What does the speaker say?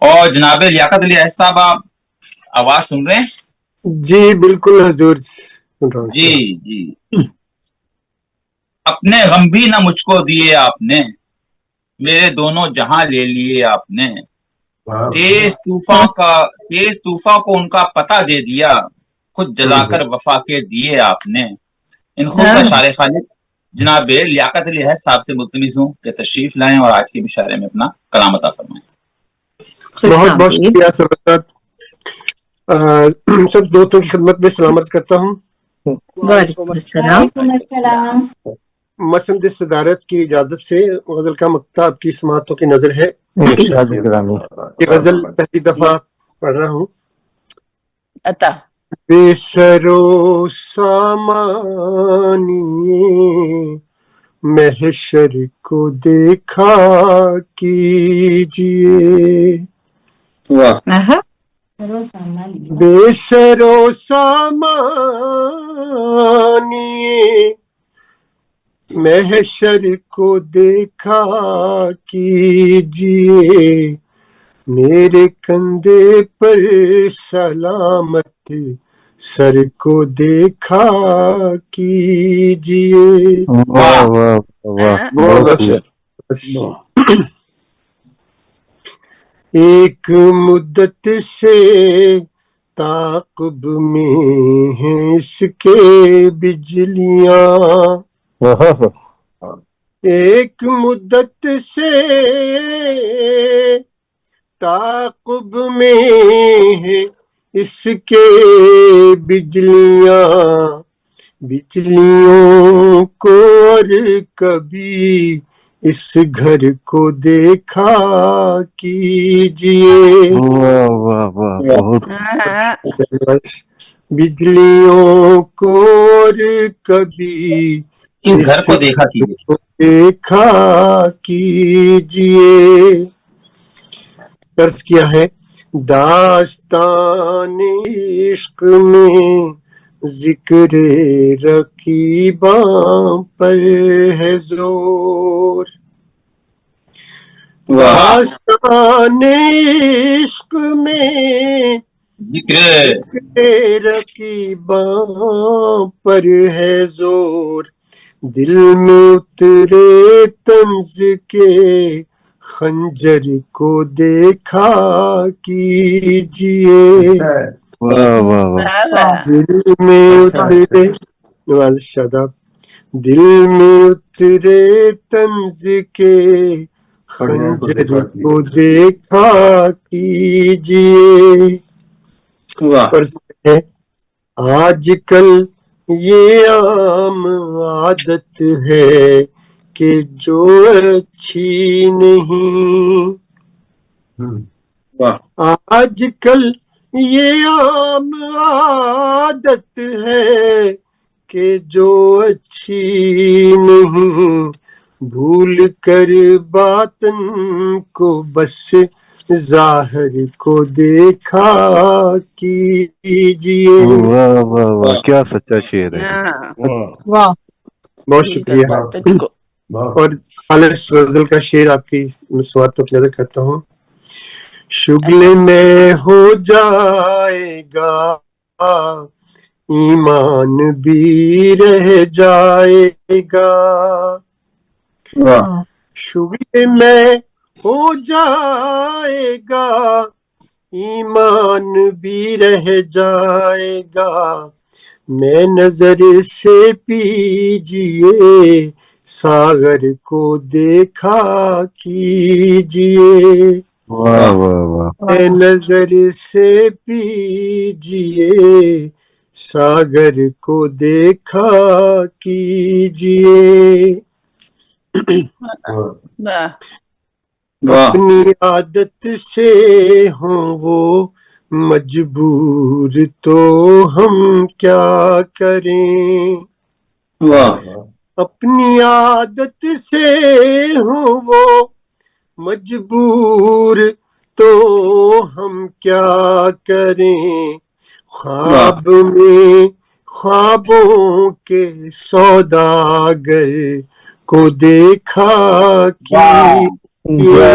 اور جناب لیاقت علی احد صاحب آپ آواز سن رہے ہیں؟ جی بالکل حضور سن رہا ہوں. جی جی. اپنے غم بھی نہ مجھ کو دیے آپ نے، میرے دونوں جہاں لے لیے آپ نے، تیز طوفاں کو ان کا پتہ دے دیا، خود جلا کر وفا کے دیے آپ نے. ان خوبصورت اشعار خالد جناب لیاقت علی احد صاحب سے ملتمس ہوں کہ تشریف لائیں اور آج کے مشاعرے میں اپنا کلام عطا فرمائیں. بہت بہت شکریہ سب حضرات. سب دوستوں کی خدمت میں سلام عرض کرتا ہوں. وعلیکم السلام. مسند صدارت کی اجازت سے غزل کا مقطع آپ کی سماعتوں کی نظر ہے. یہ غزل پہلی دفعہ پڑھ رہا ہوں. بے سر و سامانی محشر کو دیکھا کیجئے، بے سر و سامانی محشر کو دیکھا کیجئے، میرے کندھے پر سلامت سر کو دیکھا کیجئے. ایک مدت سے تعاقب میں ہیں اس کے بجلیاں، ایک مدت سے تعاقب میں ہیں اس کے بجلیاں، بجلیوں کو اور کبھی اس گھر کو دیکھا کیجئے. بجلیوں کو اور کبھی اس گھر کو دیکھا کیجئے. دیکھا کیجئے. عرض کیا ہے داستان عشق میں ذکر رقیباں پر ہے زور، داستان عشق میں ذکر رقیباں پر ہے زور، دل میں اترے طنز کے خنجر کو دیکھا کیجئے. دل میں اترے نواز شاداب، دل میں اترے طنز کے خنجر کو دیکھا کیجئے. آج کل یہ عام عادت ہے کہ جو اچھی نہیں، آج کل یہ عام عادت ہے کہ جو اچھی نہیں، بھول کر باطن کو بس ظاہر کو دیکھا کیجئے. کیا سچا شعر ہے. بہت شکریہ. اور خالص غزل کا شعر آپ کی سماعتوں کی نظر کرتا ہوں. شغل میں ہو جائے گا ایمان بھی رہ جائے گا، شغل میں ہو جائے گا ایمان بھی رہ جائے گا، میں نظر سے پیجئے ساغر کو دیکھا کیجئے، میں نظر سے پیجئے ساغر کو دیکھا کیجئے. اپنی عادت سے ہوں وہ مجبور تو ہم کیا کریں، اپنی عادت سے ہوں وہ مجبور تو ہم کیا کریں، خواب میں خوابوں کے سوداگر کو دیکھا کیجئے.